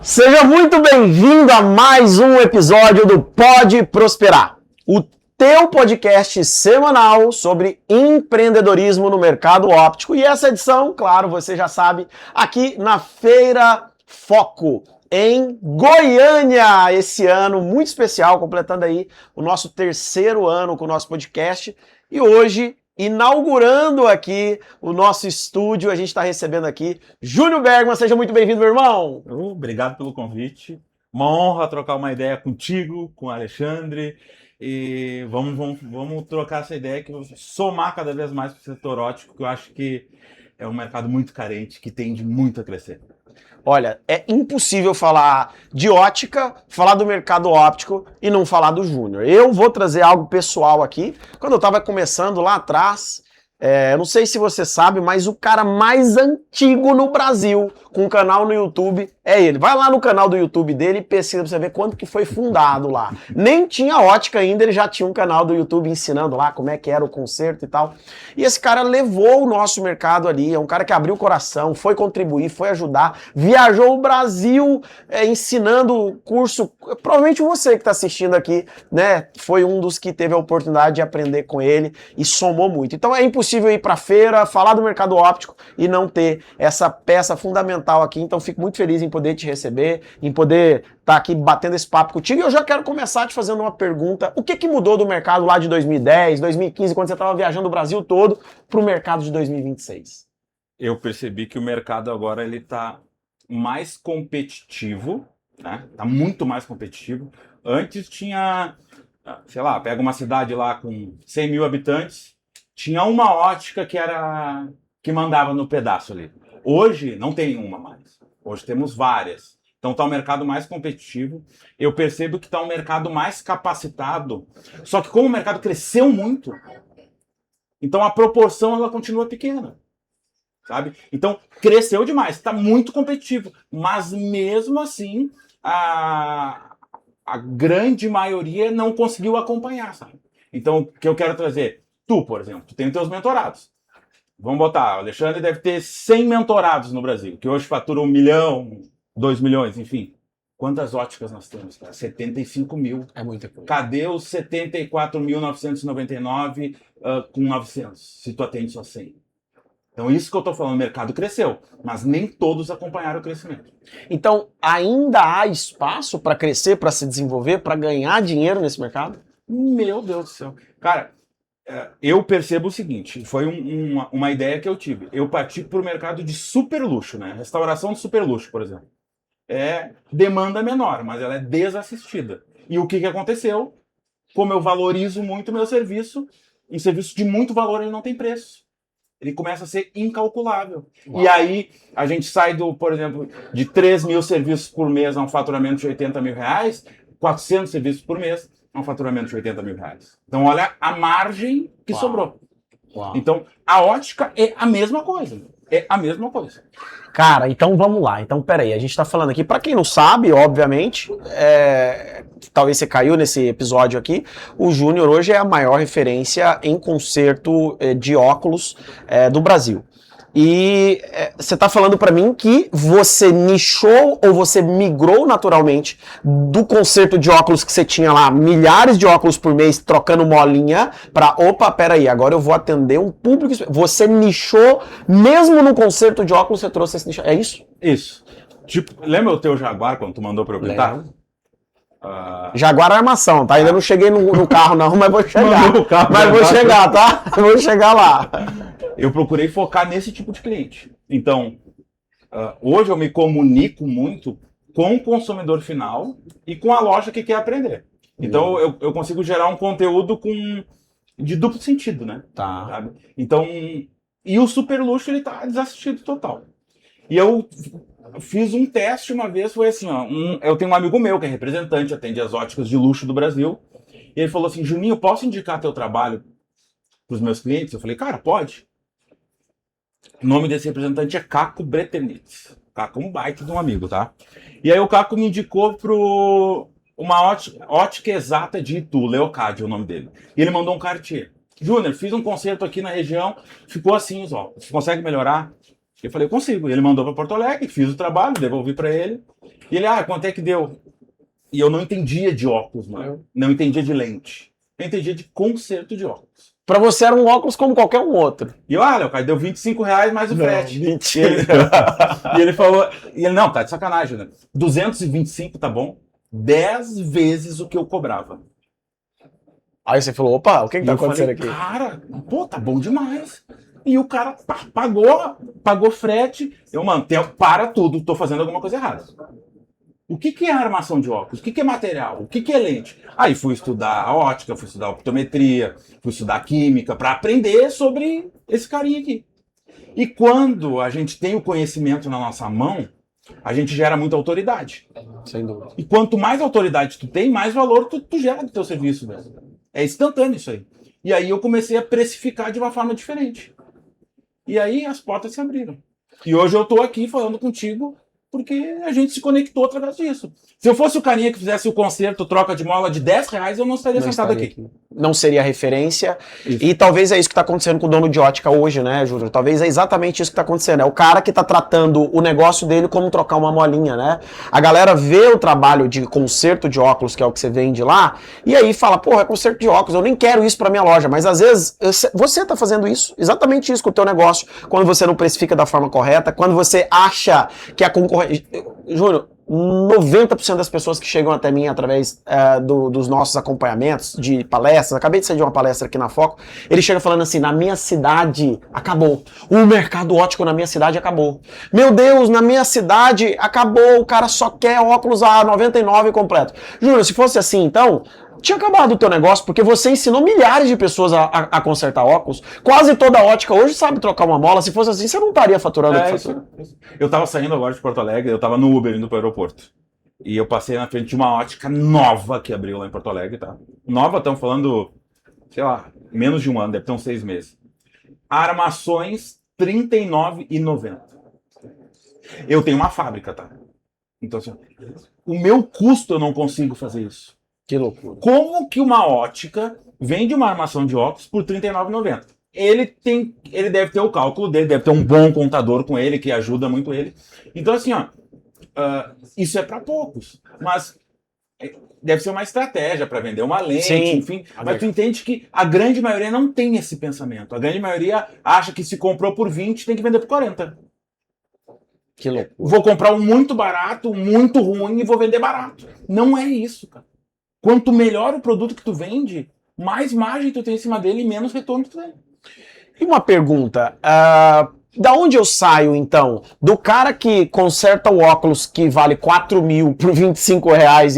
Seja muito bem-vindo a mais um episódio do Pode Prosperar, o teu podcast semanal sobre empreendedorismo no mercado óptico. E essa edição, claro, você já sabe, aqui na Feira Foco, em Goiânia, esse ano muito especial, completando aí o nosso terceiro ano com o nosso podcast. E hoje, inaugurando aqui o nosso estúdio, a gente está recebendo aqui Júnior Bergman. Seja muito bem-vindo, meu irmão. Obrigado pelo convite. Uma honra trocar uma ideia contigo, com o Alexandre. E vamos trocar essa ideia que somar cada vez mais para o setor óptico, que eu acho que é um mercado muito carente, que tende muito a crescer. Olha, é impossível falar de ótica, falar do mercado óptico e não falar do Júnior. Eu vou trazer algo pessoal aqui. Quando eu estava começando lá atrás, não sei se você sabe, mas o cara mais antigo no Brasil com um canal no YouTube é ele. Vai lá no canal do YouTube dele e pesquisa pra você ver quando que foi fundado lá. Nem tinha ótica ainda, ele já tinha um canal do YouTube ensinando lá como é que era o concerto e tal. E esse cara levou o nosso mercado ali, é um cara que abriu o coração, foi contribuir, foi ajudar, viajou o Brasil ensinando curso. Provavelmente você que está assistindo aqui, né, foi um dos que teve a oportunidade de aprender com ele e somou muito. Então é impossível ir para a feira, falar do mercado óptico e não ter essa peça fundamental aqui. Então fico muito feliz em poder te receber, em poder estar aqui batendo esse papo contigo. E eu já quero começar te fazendo uma pergunta. O que mudou do mercado lá de 2010, 2015, quando você estava viajando o Brasil todo, para o mercado de 2026? Eu percebi que o mercado agora ele está mais competitivo, né? Está muito mais competitivo. Antes tinha, sei lá, pega uma cidade lá com 100 mil habitantes, tinha uma ótica que mandava no pedaço ali. Hoje não tem uma mais. Hoje temos várias. Então está um mercado mais competitivo. Eu percebo que está um mercado mais capacitado. Só que como o mercado cresceu muito, então a proporção ela continua pequena. Sabe? Então cresceu demais. Está muito competitivo. Mas mesmo assim, a grande maioria não conseguiu acompanhar. Sabe? Então o que eu quero trazer? Tu, por exemplo, tu tem os teus mentorados. Vamos botar, o Alexandre deve ter 100 mentorados no Brasil, que hoje fatura 1 milhão, 2 milhões, enfim. Quantas óticas nós temos, cara? 75 mil. É muita coisa. Cadê os 74.999 com 900, se tu atende só 100? Então isso que eu tô falando, o mercado cresceu, mas nem todos acompanharam o crescimento. Então ainda há espaço para crescer, para se desenvolver, para ganhar dinheiro nesse mercado? Meu Deus do céu. Cara, eu percebo o seguinte, foi uma ideia que eu tive. Eu parti para o mercado de super luxo, né? Restauração de super luxo, por exemplo. É demanda menor, mas ela é desassistida. E o que aconteceu? Como eu valorizo muito o meu serviço, um serviço de muito valor ele não tem preço. Ele começa a ser incalculável. Uau. E aí a gente sai por exemplo, de 3 mil serviços por mês a um faturamento de 80 mil reais, 400 serviços por mês, um faturamento de 80 mil reais. Então, olha a margem que sobrou. Uau. Então, a ótica é a mesma coisa. É a mesma coisa. Cara, então vamos lá. Então, peraí, a gente tá falando aqui, pra quem não sabe, obviamente, talvez você caiu nesse episódio aqui, o Júnior hoje é a maior referência em conserto de óculos do Brasil. E você está falando para mim que você nichou ou você migrou naturalmente do concerto de óculos que você tinha lá, milhares de óculos por mês, trocando molinha, para, opa, peraí, agora eu vou atender um público. Você nichou, mesmo no concerto de óculos, você trouxe esse nicho. É isso? Isso. Tipo, lembra o teu Jaguar quando tu mandou para eu pintar? Jaguar Armação, tá? Ainda não cheguei no carro não, mas vou chegar. Mas vou chegar, tá? Vou chegar lá. Eu procurei focar nesse tipo de cliente. Então, hoje eu me comunico muito com o consumidor final e com a loja que quer aprender. Então, eu consigo gerar um conteúdo de duplo sentido, né? Tá. Sabe? Então, e o super luxo, ele tá desassistido total. E eu fiz um teste uma vez, foi assim, ó, eu tenho um amigo meu que é representante, atende as óticas de luxo do Brasil, e ele falou assim, Juninho, posso indicar teu trabalho para os meus clientes? Eu falei, cara, pode. O nome desse representante é Caco Bretenitz. Caco é um baita de um amigo, tá? E aí o Caco me indicou para uma ótica exata de Itu, Leocádio é o nome dele. E ele mandou um Cartier. Júnior, fiz um concerto aqui na região, ficou assim, ó, você consegue melhorar? Eu falei, consigo. E ele mandou para Porto Alegre, fiz o trabalho, devolvi para ele. E ele, quanto é que deu? E eu não entendia de óculos, mano. Não entendia de lente. Eu entendia de conserto de óculos. Pra você era um óculos como qualquer um outro. E eu, Leocádio, deu R$ 25 mais o frete. Mentira. E ele falou, não, tá de sacanagem, né? 225 tá bom? 10 vezes o que eu cobrava. Aí você falou, opa, o que tá acontecendo aqui? Cara, pô, tá bom demais. E o cara pagou frete. Eu, mano, para tudo, tô fazendo alguma coisa errada. O que é armação de óculos? O que é material? O que é lente? Aí fui estudar a ótica, fui estudar a optometria, fui estudar química, para aprender sobre esse carinha aqui. E quando a gente tem o conhecimento na nossa mão, a gente gera muita autoridade. Sem dúvida. E quanto mais autoridade tu tem, mais valor tu gera do teu serviço, velho. É instantâneo isso aí. E aí eu comecei a precificar de uma forma diferente. E aí as portas se abriram. E hoje eu tô aqui falando contigo porque a gente se conectou através disso. Se eu fosse o carinha que fizesse o concerto troca de mola de R$ 10, eu não estaria sentado aqui. Não seria referência. Isso. E talvez é isso que está acontecendo com o dono de ótica hoje, né, Júlio? Talvez é exatamente isso que está acontecendo. É o cara que está tratando o negócio dele como trocar uma molinha, né? A galera vê o trabalho de conserto de óculos, que é o que você vende lá, e aí fala, porra, é conserto de óculos, eu nem quero isso para minha loja. Mas às vezes você está fazendo isso, exatamente isso com o teu negócio, quando você não precifica da forma correta, quando você acha que a concorrência... Júlio, 90% das pessoas que chegam até mim através dos nossos acompanhamentos de palestras, acabei de sair de uma palestra aqui na Foco, ele chega falando assim, na minha cidade acabou, o mercado óptico na minha cidade acabou, meu Deus, na minha cidade acabou, o cara só quer óculos a 99 completo. Júlio, se fosse assim então, tinha acabado o teu negócio, porque você ensinou milhares de pessoas a consertar óculos. Quase toda ótica hoje sabe trocar uma mola. Se fosse assim, você não estaria faturando o que fatura. Eu tava saindo agora de Porto Alegre, eu tava no Uber indo pro aeroporto. E eu passei na frente de uma ótica nova que abriu lá em Porto Alegre, tá? Nova, estamos falando, sei lá, menos de um ano, deve ter uns 6 meses. Armações, R$ 39,90. Eu tenho uma fábrica, tá? Então, assim, o meu custo eu não consigo fazer isso. Que loucura. Como que uma ótica vende uma armação de óculos por R$ 39,90? Ele deve ter o cálculo dele, deve ter um bom contador com ele, que ajuda muito ele. Então, assim, isso é para poucos. Mas deve ser uma estratégia para vender uma lente, sim, enfim. Mas tu entende que a grande maioria não tem esse pensamento. A grande maioria acha que se comprou por 20, tem que vender por 40. Que loucura. Vou comprar um muito barato, muito ruim e vou vender barato. Não é isso, cara. Quanto melhor o produto que tu vende, mais margem tu tem em cima dele e menos retorno tu tem. E uma pergunta, da onde eu saio então? Do cara que conserta o óculos que vale 4 mil por R$ 25,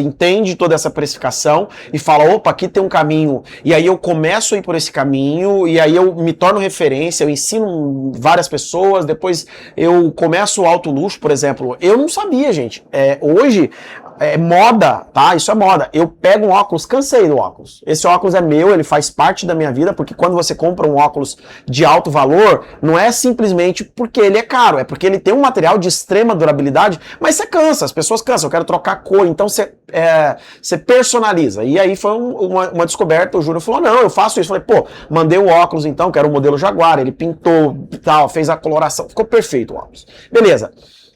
entende toda essa precificação e fala, opa, aqui tem um caminho, e aí eu começo a ir por esse caminho, e aí eu me torno referência, eu ensino várias pessoas, depois eu começo o alto luxo, por exemplo. Eu não sabia, gente. Hoje... é moda, tá? Isso é moda. Eu pego um óculos, cansei do óculos. Esse óculos é meu, ele faz parte da minha vida, porque quando você compra um óculos de alto valor, não é simplesmente porque ele é caro, é porque ele tem um material de extrema durabilidade, mas você cansa, as pessoas cansam, eu quero trocar cor, então você personaliza. E aí foi uma descoberta, o Júnior falou, não, eu faço isso. Eu falei, pô, mandei o óculos então, que era o modelo Jaguar, ele pintou, tal, fez a coloração, ficou perfeito o óculos. Beleza.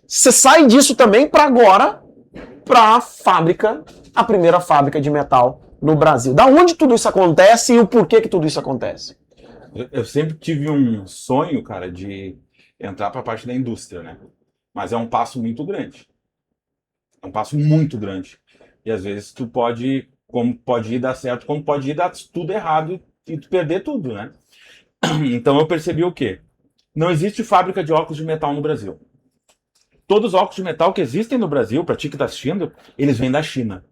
Você sai disso também para agora... para a fábrica, a primeira fábrica de metal no Brasil. Da onde tudo isso acontece e o porquê que tudo isso acontece? Eu sempre tive um sonho, cara, de entrar para a parte da indústria, né? Mas é um passo muito grande. É um passo muito grande. E às vezes tu pode ir dar certo, como pode ir dar tudo errado e tu perder tudo, né? Então eu percebi o quê? Não existe fábrica de óculos de metal no Brasil. Todos os óculos de metal que existem no Brasil, para ti que está assistindo, eles vêm da China.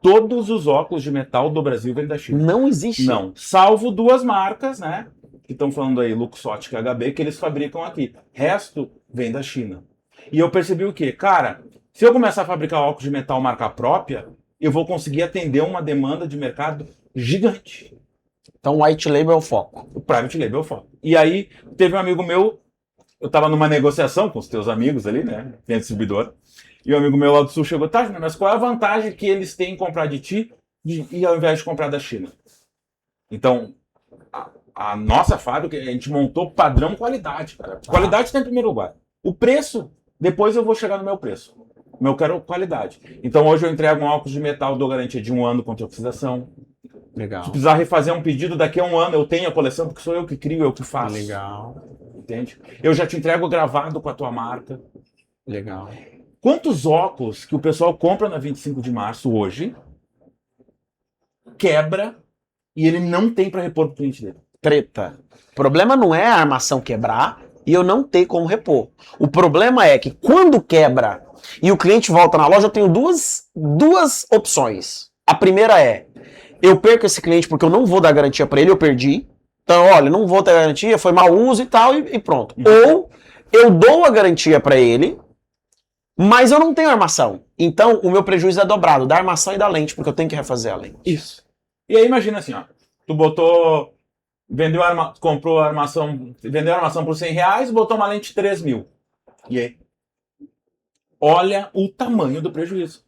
Todos os óculos de metal do Brasil vêm da China. Não existe? Não. Salvo 2 marcas, né? Que estão falando aí, Luxottica e HB, que eles fabricam aqui. Resto vem da China. E eu percebi o quê? Cara, se eu começar a fabricar óculos de metal marca própria, eu vou conseguir atender uma demanda de mercado gigante. Então, white label é o foco. O private label é o foco. E aí, teve um amigo meu... Eu tava numa negociação com os teus amigos ali, né? Tem distribuidor. E o amigo meu lá do Sul chegou, tá, mas qual é a vantagem que eles têm em comprar de ti e ao invés de comprar da China? Então, a nossa fábrica, a gente montou padrão qualidade, cara. Qualidade está em primeiro lugar. O preço, depois eu vou chegar no meu preço. mas eu quero qualidade. Então hoje eu entrego um óculos de metal, dou garantia de 1 ano contra oxidação. Legal. Se precisar refazer um pedido daqui a 1 ano, eu tenho a coleção, porque sou eu que crio, eu que faço. Legal. Entende? Eu já te entrego gravado com a tua marca. Legal. Quantos óculos que o pessoal compra na 25 de março hoje, quebra, e ele não tem para repor pro cliente dele? Treta. O problema não é a armação quebrar e eu não ter como repor. O problema é que quando quebra e o cliente volta na loja, eu tenho duas opções. A primeira é, eu perco esse cliente porque eu não vou dar garantia para ele, eu perdi. Então, olha, não vou ter garantia, foi mau uso e tal, e pronto. Ou eu dou a garantia para ele, mas eu não tenho armação. Então, o meu prejuízo é dobrado, da armação e da lente, porque eu tenho que refazer a lente. Isso. E aí imagina assim, ó, tu botou, comprou a armação, vendeu a armação por R$100, botou uma lente de 3.000. E aí? Olha o tamanho do prejuízo.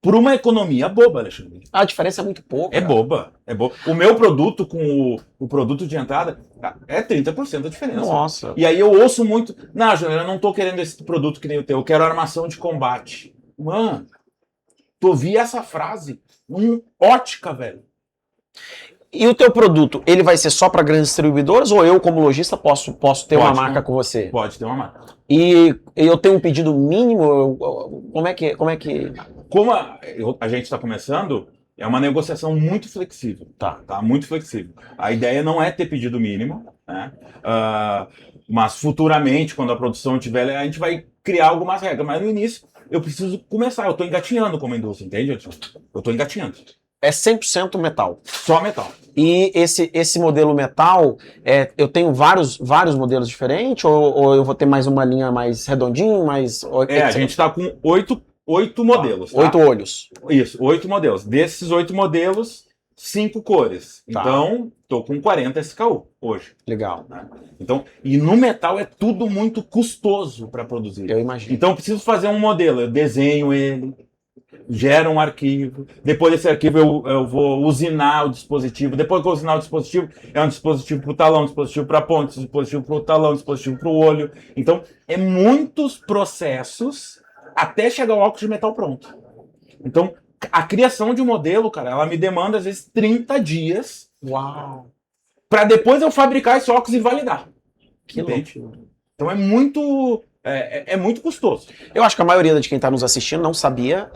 Por uma economia boba, Alexandre. A diferença é muito pouca. É boba, é boba. O meu produto com o produto de entrada é 30% a diferença. Nossa. E aí eu ouço muito, não, Júnior, eu não tô querendo esse produto que nem o teu, eu quero armação de combate. Mano, tu ouvi essa frase? Ótica, velho. E o teu produto, ele vai ser só para grandes distribuidoras ou eu, como lojista, posso ter uma marca com você? Pode ter uma marca. E eu tenho um pedido mínimo? Como é que... Como a gente está começando, é uma negociação muito flexível. Tá, muito flexível. A ideia não é ter pedido mínimo, né? Mas futuramente, quando a produção tiver, a gente vai criar algumas regras. Mas no início, eu preciso começar. Eu estou engatinhando como indústria, entende? Eu estou engatinhando. É 100% metal. Só metal. E esse modelo metal, eu tenho vários modelos diferentes? Ou eu vou ter mais uma linha mais redondinha? A gente está com 8 modelos. Tá? 8 olhos. Isso, 8 modelos. Desses 8 modelos, 5 cores. Tá. Então, tô com 40 SKU hoje. Legal. Né? Então, e no metal é tudo muito custoso para produzir. Eu imagino. Então, eu preciso fazer um modelo. Eu desenho ele, gero um arquivo. Depois desse arquivo, eu vou usinar o dispositivo. Depois que eu usinar o dispositivo, é um dispositivo para o talão, um dispositivo para a ponte, um dispositivo para o talão, um dispositivo para o olho. Então, é muitos processos até chegar ao óculos de metal pronto. Então, a criação de um modelo, cara, ela me demanda, às vezes, 30 dias. Uau! Para depois eu fabricar esse óculos e validar. Que entende? loucura. Então é muito custoso. Eu acho que a maioria de quem está nos assistindo não sabia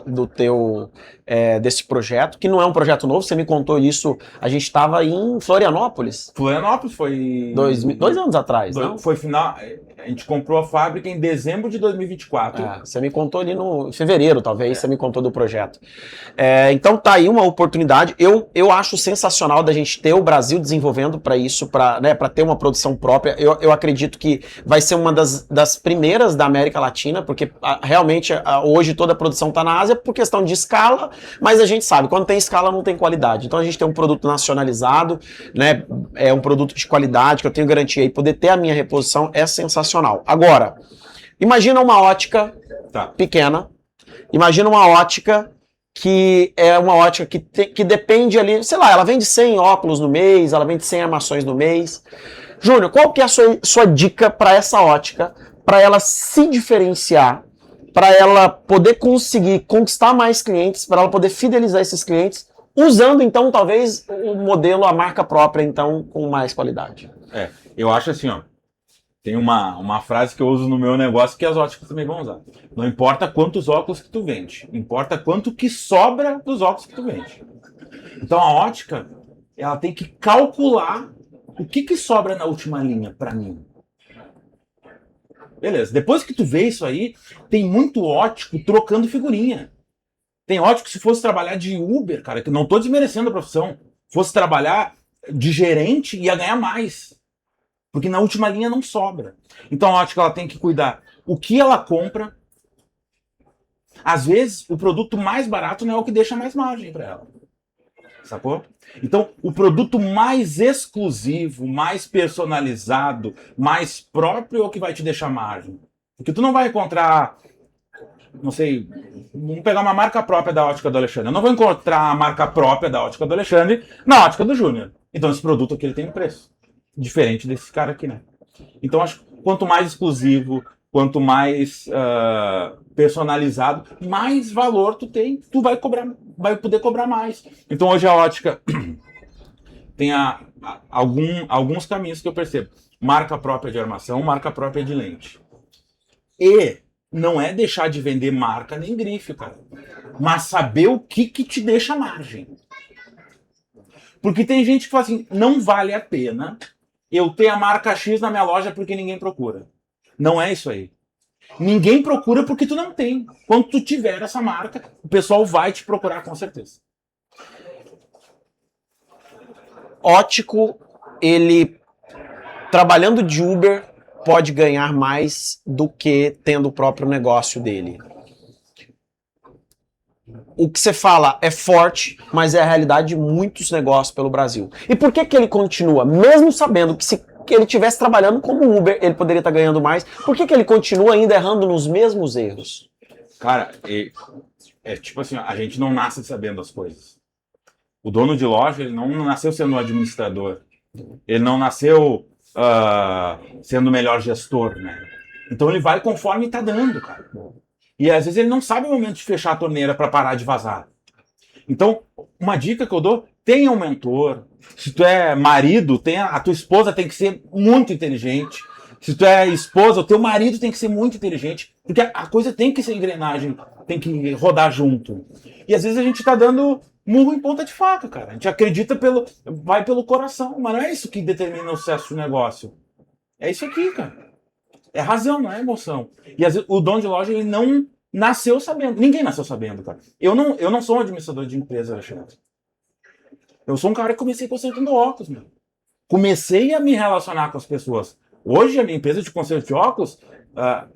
desse projeto, que não é um projeto novo, você me contou isso, a gente estava em Florianópolis. Florianópolis foi... 2 anos atrás, não? Foi final... A gente comprou a fábrica em dezembro de 2024. Você me contou ali em fevereiro, talvez, você me contou do projeto. Então tá aí uma oportunidade. Eu acho sensacional da gente ter o Brasil desenvolvendo para isso, para ter uma produção própria. Eu acredito que vai ser uma das primeiras da América Latina, porque realmente hoje toda a produção está na Ásia por questão de escala, mas a gente sabe, quando tem escala não tem qualidade. Então a gente tem um produto nacionalizado, né, um produto de qualidade, que eu tenho garantia e poder ter a minha reposição é sensacional. Agora, imagina uma ótica pequena, imagina uma ótica que é uma ótica que depende ali, sei lá, ela vende 100 óculos no mês, ela vende 100 armações no mês. Júnior, qual que é a sua dica para essa ótica, para ela se diferenciar, para ela poder conseguir conquistar mais clientes, para ela poder fidelizar esses clientes, usando então talvez o modelo, a marca própria, então, com mais qualidade? Eu acho assim, ó. Tem uma frase que eu uso no meu negócio que as óticas também vão usar. Não importa quantos óculos que tu vende, importa quanto que sobra dos óculos que tu vende. Então a ótica, ela tem que calcular o que sobra na última linha para mim. Beleza, depois que tu vê isso aí, tem muito ótico trocando figurinha. Tem ótico que se fosse trabalhar de Uber, cara, que não tô desmerecendo a profissão, fosse trabalhar de gerente, ia ganhar mais. Porque na última linha não sobra. Então a ótica ela tem que cuidar o que ela compra. Às vezes o produto mais barato não é o que deixa mais margem para ela. Sacou? Então o produto mais exclusivo, mais personalizado, mais próprio é o que vai te deixar margem. Porque tu não vai encontrar, não sei, vamos pegar uma marca própria da ótica do Alexandre. Eu não vou encontrar a marca própria da ótica do Alexandre na ótica do Júnior. Então esse produto aqui ele tem um preço diferente desse cara aqui, né? Então, acho que quanto mais exclusivo, quanto mais personalizado, mais valor tu tem, tu vai poder cobrar mais. Então hoje a ótica tem alguns caminhos que eu percebo. Marca própria de armação, marca própria de lente. E não é deixar de vender marca nem grife, cara. Mas saber o que te deixa margem. Porque tem gente que fala assim, não vale a pena eu ter a marca X na minha loja porque ninguém procura. Não é isso aí. Ninguém procura porque tu não tem. Quando tu tiver essa marca, o pessoal vai te procurar com certeza. Ótico, ele trabalhando de Uber pode ganhar mais do que tendo o próprio negócio dele. O que você fala é forte, mas é a realidade de muitos negócios pelo Brasil. E por que ele continua? Mesmo sabendo que se ele estivesse trabalhando como Uber, ele poderia estar ganhando mais. Por que ele continua ainda errando nos mesmos erros? Cara, é tipo assim, a gente não nasce sabendo as coisas. O dono de loja, ele não nasceu sendo um administrador. Ele não nasceu sendo o melhor gestor, né? Então ele vai conforme está dando, cara. E às vezes ele não sabe o momento de fechar a torneira para parar de vazar. Então, uma dica que eu dou, tenha um mentor. Se tu é marido, a tua esposa tem que ser muito inteligente. Se tu é esposa, o teu marido tem que ser muito inteligente. Porque a coisa tem que ser engrenagem, tem que rodar junto. E às vezes a gente tá dando murro em ponta de faca, cara. A gente acredita vai pelo coração, mas não é isso que determina o sucesso do negócio. É isso aqui, cara. É razão, não é emoção. E às vezes, o dono de loja, ele não nasceu sabendo. Ninguém nasceu sabendo, cara. Eu não sou um administrador de empresa, Alexandre. Eu sou um cara que comecei consertando óculos, meu. Comecei a me relacionar com as pessoas. Hoje, a minha empresa de conserto de óculos,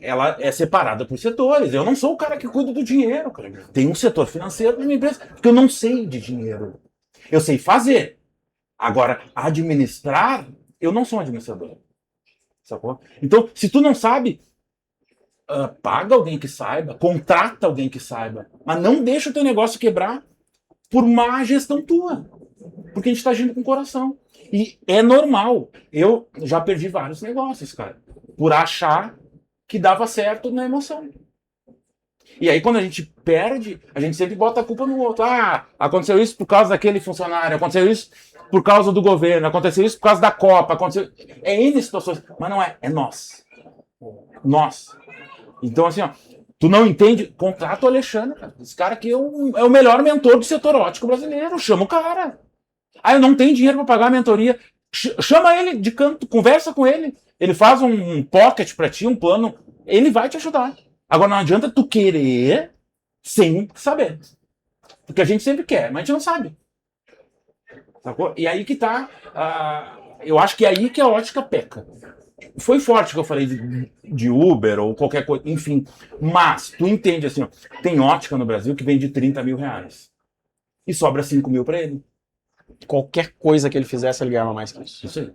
ela é separada por setores. Eu não sou o cara que cuida do dinheiro, cara. Tem um setor financeiro na minha empresa, porque eu não sei de dinheiro. Eu sei fazer. Agora, administrar, eu não sou um administrador. Sacou? Então, se tu não sabe, paga alguém que saiba, contrata alguém que saiba, mas não deixa o teu negócio quebrar por má gestão tua, porque a gente está agindo com o coração. E é normal. Eu já perdi vários negócios, cara, por achar que dava certo na emoção. E aí, quando a gente perde, a gente sempre bota a culpa no outro. Aconteceu isso por causa daquele funcionário, aconteceu isso por causa do governo, aconteceu isso por causa da Copa, aconteceu... É N situações, mas não é nós. Nós. Então, assim, tu não entende, contrata o Alexandre, cara. Esse cara aqui é o melhor mentor do setor óptico brasileiro, chama o cara. Eu não tenho dinheiro para pagar a mentoria, chama ele de canto, conversa com ele, ele faz um pocket para ti, um plano, ele vai te ajudar. Agora, não adianta tu querer sem saber. Porque a gente sempre quer, mas a gente não sabe. Sacou? E aí que tá. Eu acho que é aí que a ótica peca. Foi forte que eu falei de Uber ou qualquer coisa, enfim. Mas tu entende assim, tem ótica no Brasil que vende 30 mil reais. E sobra 5 mil pra ele. Qualquer coisa que ele fizesse, ele ganhava mais que isso. Isso aí.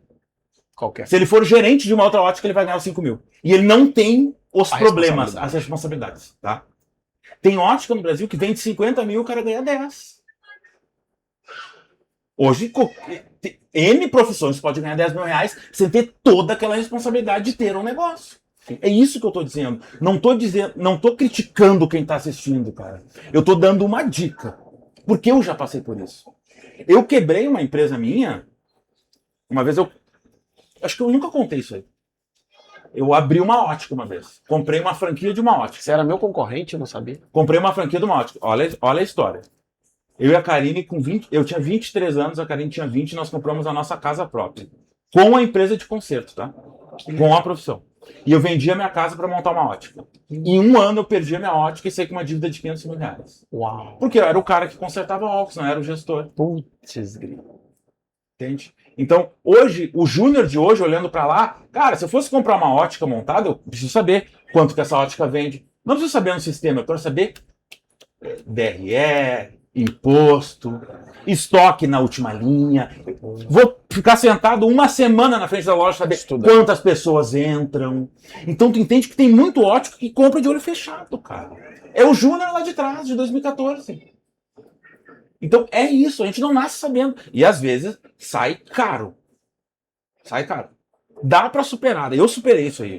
Qualquer. Se ele for gerente de uma outra ótica, ele vai ganhar 5 mil. E ele não tem os problemas, as responsabilidades, tá? Tem ótica no Brasil que vende 50 mil, o cara ganha 10. Hoje, N profissões pode ganhar 10 mil reais sem ter toda aquela responsabilidade de ter um negócio. É isso que eu tô dizendo. Não tô criticando quem tá assistindo, cara. Eu tô dando uma dica. Porque eu já passei por isso. Eu quebrei uma empresa minha. Uma vez acho que eu nunca contei isso aí. Eu abri uma ótica uma vez. Comprei uma franquia de uma ótica. Você era meu concorrente, eu não sabia. Comprei uma franquia de uma ótica. Olha a história. Eu e a Karine com 20... Eu tinha 23 anos, a Karine tinha 20 e nós compramos a nossa casa própria. Com a empresa de conserto, tá? Com a profissão. E eu vendi a minha casa para montar uma ótica. Em um ano eu perdi a minha ótica e saí com uma dívida de 500 mil reais. Uau. Porque eu era o cara que consertava óculos, não era o gestor. Putz, grilo. Entende? Então, hoje, o júnior de hoje, olhando para lá, cara, se eu fosse comprar uma ótica montada, eu preciso saber quanto que essa ótica vende. Não preciso saber no sistema, eu quero saber DRE, imposto, estoque na última linha. Vou ficar sentado uma semana na frente da loja saber quantas pessoas entram. Então tu entende que tem muito ótico que compra de olho fechado, cara. É o Júnior lá de trás, de 2014. Então é isso, a gente não nasce sabendo. E às vezes sai caro. Sai caro. Dá pra superar, eu superei isso aí.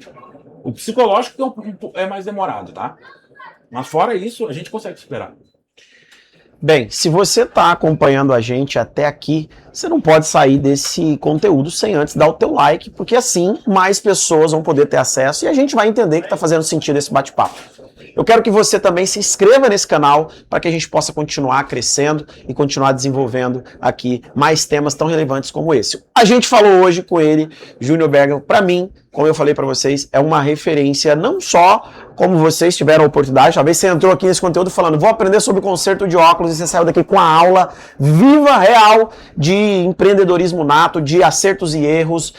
O psicológico é mais demorado, tá? Mas fora isso, a gente consegue esperar. Bem, se você está acompanhando a gente até aqui, você não pode sair desse conteúdo sem antes dar o teu like, porque assim mais pessoas vão poder ter acesso e a gente vai entender que está fazendo sentido esse bate-papo. Eu quero que você também se inscreva nesse canal para que a gente possa continuar crescendo e continuar desenvolvendo aqui mais temas tão relevantes como esse. A gente falou hoje com ele, Júnior Bergamo, para mim, como eu falei para vocês, é uma referência não só como vocês tiveram a oportunidade, talvez você entrou aqui nesse conteúdo falando, vou aprender sobre conserto de óculos e você saiu daqui com a aula viva, real, de empreendedorismo nato, de acertos e erros,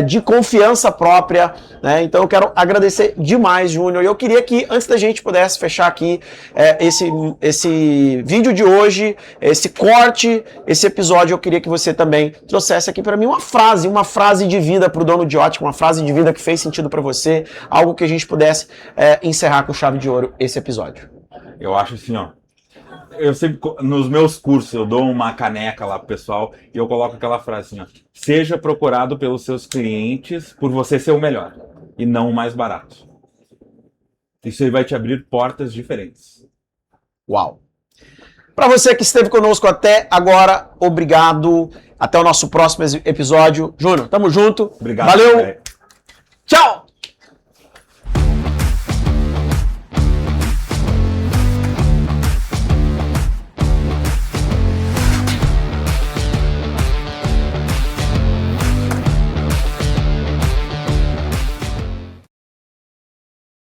de confiança própria, né? Então eu quero agradecer demais, Júnior, e eu queria que antes da gente pudesse fechar aqui esse vídeo de hoje, esse corte, esse episódio, eu queria que você também trouxesse aqui para mim uma frase de vida para o dono de ótica, uma frase de vida que fez sentido para você, algo que a gente pudesse encerrar com chave de ouro esse episódio. Eu acho assim, ó. Eu sempre, nos meus cursos, eu dou uma caneca lá pro pessoal e eu coloco aquela frase assim, ó. Seja procurado pelos seus clientes por você ser o melhor e não o mais barato. Isso aí vai te abrir portas diferentes. Uau! Para você que esteve conosco até agora, obrigado. Até o nosso próximo episódio. Júnior, tamo junto. Obrigado. Valeu!